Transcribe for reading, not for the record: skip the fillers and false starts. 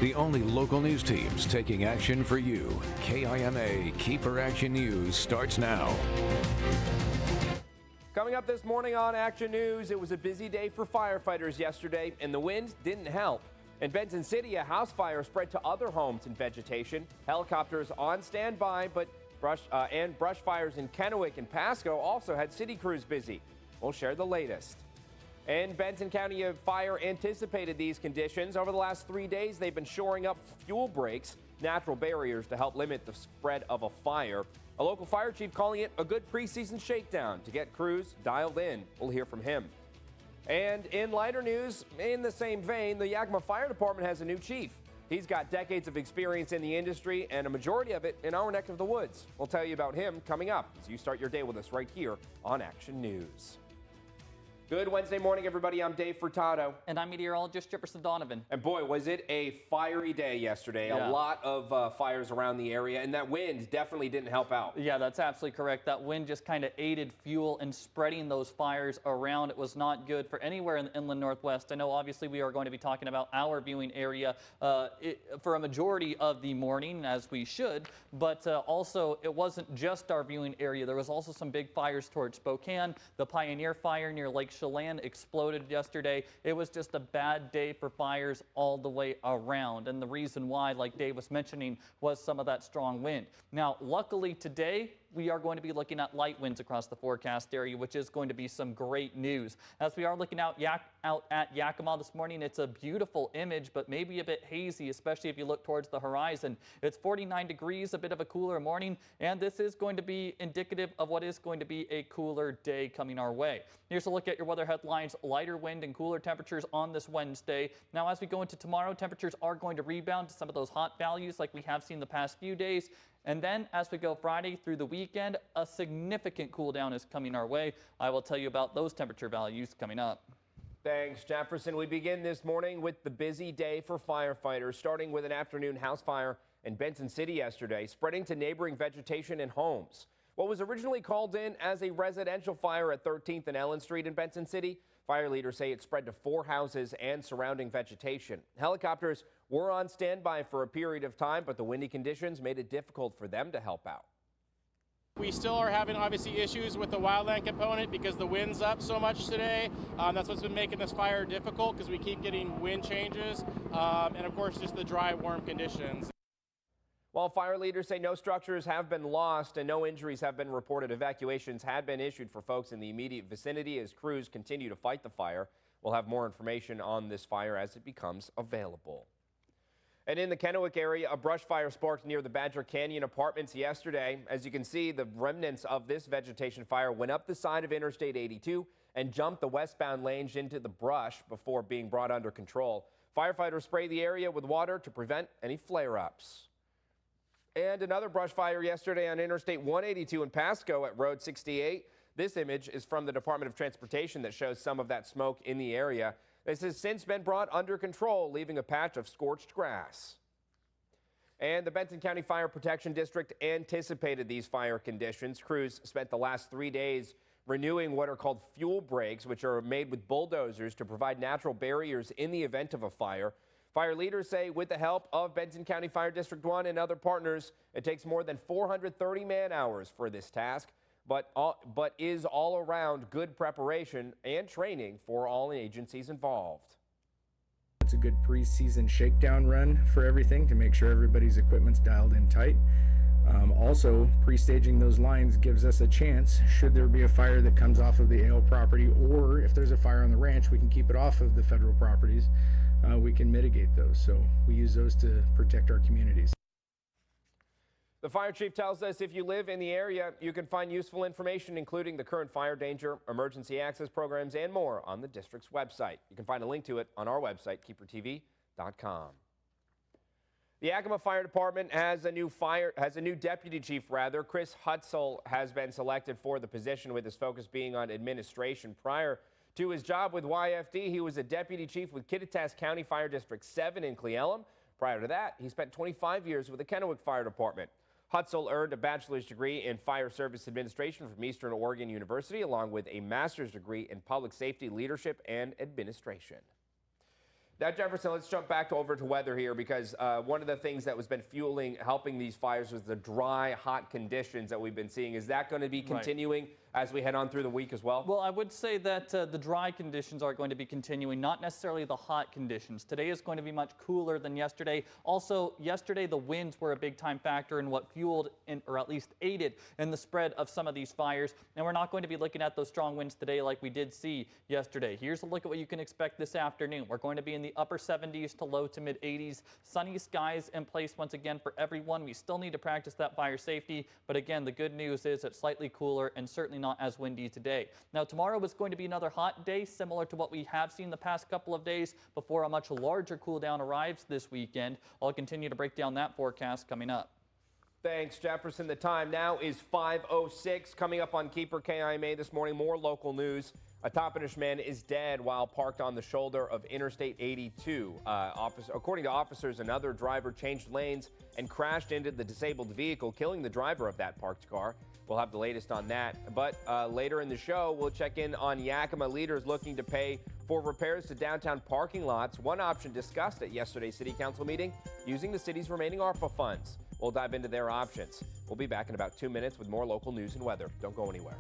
The only local news teams taking action for you. KIMA KEPR Action News starts now. Coming up this morning on Action News, it was a busy day for firefighters yesterday, and the wind didn't help. In Benton City, a house fire spread to other homes and vegetation. Helicopters on standby, but brush fires in Kennewick and Pasco also had city crews busy. We'll share the latest. And Benton County Fire anticipated these conditions. Over the last 3 days, they've been shoring up fuel breaks, natural barriers to help limit the spread of a fire. A local fire chief calling it a good preseason shakedown to get crews dialed in. We'll hear from him. And in lighter news, in the same vein, the Yakima Fire Department has a new chief. He's got decades of experience in the industry and a majority of it in our neck of the woods. We'll tell you about him coming up as you start your day with us right here on Action News. Good Wednesday morning, everybody. I'm Dave Furtado. And I'm meteorologist Jefferson Donovan. And boy, was it a fiery day yesterday. Yeah. A lot of fires around the area, and that wind definitely didn't help out. Yeah, that's absolutely correct. That wind just kind of aided fuel in spreading those fires around. It was not good for anywhere in the inland Northwest. I know obviously we are going to be talking about our viewing area for a majority of the morning, as we should, but also it wasn't just our viewing area. There was also some big fires towards Spokane. The Pioneer Fire near Lake Chelan exploded yesterday. It was just a bad day for fires all the way around. And the reason why, like Dave was mentioning, was some of that strong wind. Now, luckily today, we are going to be looking at light winds across the forecast area, which is going to be some great news. As we are looking out at Yakima this morning, it's a beautiful image, but maybe a bit hazy, especially if you look towards the horizon. It's 49 degrees, a bit of a cooler morning, and this is going to be indicative of what is going to be a cooler day coming our way. Here's a look at your weather headlines: lighter wind and cooler temperatures on this Wednesday. Now, as we go into tomorrow, temperatures are going to rebound to some of those hot values like we have seen the past few days. And then as we go Friday through the weekend, a significant cool down is coming our way. I will tell you about those temperature values coming up. Thanks, Jefferson. We begin this morning with the busy day for firefighters, starting with an afternoon house fire in Benton City yesterday, spreading to neighboring vegetation and homes. What was originally called in as a residential fire at 13th and Ellen Street in Benton City, fire leaders say it spread to 4 houses and surrounding vegetation. Helicopters were on standby for a period of time, but the windy conditions made it difficult for them to help out. We still are having obviously issues with the wildland component because the wind's up so much today. That's what's been making this fire difficult, because we keep getting wind changes and of course just the dry, warm conditions. While fire leaders say no structures have been lost and no injuries have been reported, evacuations had been issued for folks in the immediate vicinity as crews continue to fight the fire. We'll have more information on this fire as it becomes available. And in the Kennewick area, a brush fire sparked near the Badger Canyon Apartments yesterday. As you can see, the remnants of this vegetation fire went up the side of Interstate 82 and jumped the westbound lanes into the brush before being brought under control. Firefighters sprayed the area with water to prevent any flare-ups. And another brush fire yesterday on Interstate 182 in Pasco at Road 68. This image is from the Department of Transportation that shows some of that smoke in the area. This has since been brought under control, leaving a patch of scorched grass. And the Benton County Fire Protection District anticipated these fire conditions. Crews spent the last 3 days renewing what are called fuel breaks, which are made with bulldozers to provide natural barriers in the event of a fire. Fire leaders say with the help of Benton County Fire District 1 and other partners, it takes more than 430 man-hours for this task, but is all around good preparation and training for all agencies involved. It's a good preseason shakedown run for everything to make sure everybody's equipment's dialed in tight. Also, pre-staging those lines gives us a chance, should there be a fire that comes off of the AO property, or if there's a fire on the ranch, we can keep it off of the federal properties. We can mitigate those. So we use those to protect our communities. The fire chief tells us if you live in the area, you can find useful information, including the current fire danger, emergency access programs, and more on the district's website. You can find a link to it on our website, KEPRTV.com. The Yakima Fire Department has a new deputy chief, Chris Hutsell has been selected for the position, with his focus being on administration. Prior to his job with YFD, he was a deputy chief with Kittitas County Fire District 7 in Cle Elum. Prior to that, he spent 25 years with the Kennewick Fire Department. Hutsell earned a bachelor's degree in fire service administration from Eastern Oregon University, along with a master's degree in public safety leadership and administration. Now, Jefferson, let's jump back over to weather here, because one of the things that has been helping these fires was the dry, hot conditions that we've been seeing. Is that going to be continuing as we head on through the week as well? Well, I would say that the dry conditions are going to be continuing, not necessarily the hot conditions. Today is going to be much cooler than yesterday. Also, yesterday the winds were a big time factor in what fueled or at least aided in the spread of some of these fires. And we're not going to be looking at those strong winds today like we did see yesterday. Here's a look at what you can expect this afternoon. We're going to be in the upper 70s to low to mid 80s. Sunny skies in place once again for everyone. We still need to practice that fire safety, but again, the good news is it's slightly cooler and certainly not as windy today. Now, tomorrow is going to be another hot day, similar to what we have seen the past couple of days before a much larger cool down arrives this weekend. I'll continue to break down that forecast coming up. Thanks, Jefferson. The time now is 5:06. Coming up on KEPR KIMA this morning, more local news. A Toppenish man is dead while parked on the shoulder of Interstate 82. According to officers, another driver changed lanes and crashed into the disabled vehicle, killing the driver of that parked car. We'll have the latest on that. But later in the show, we'll check in on Yakima leaders looking to pay for repairs to downtown parking lots. One option discussed at yesterday's City Council meeting, using the city's remaining ARPA funds. We'll dive into their options. We'll be back in about 2 minutes with more local news and weather. Don't go anywhere.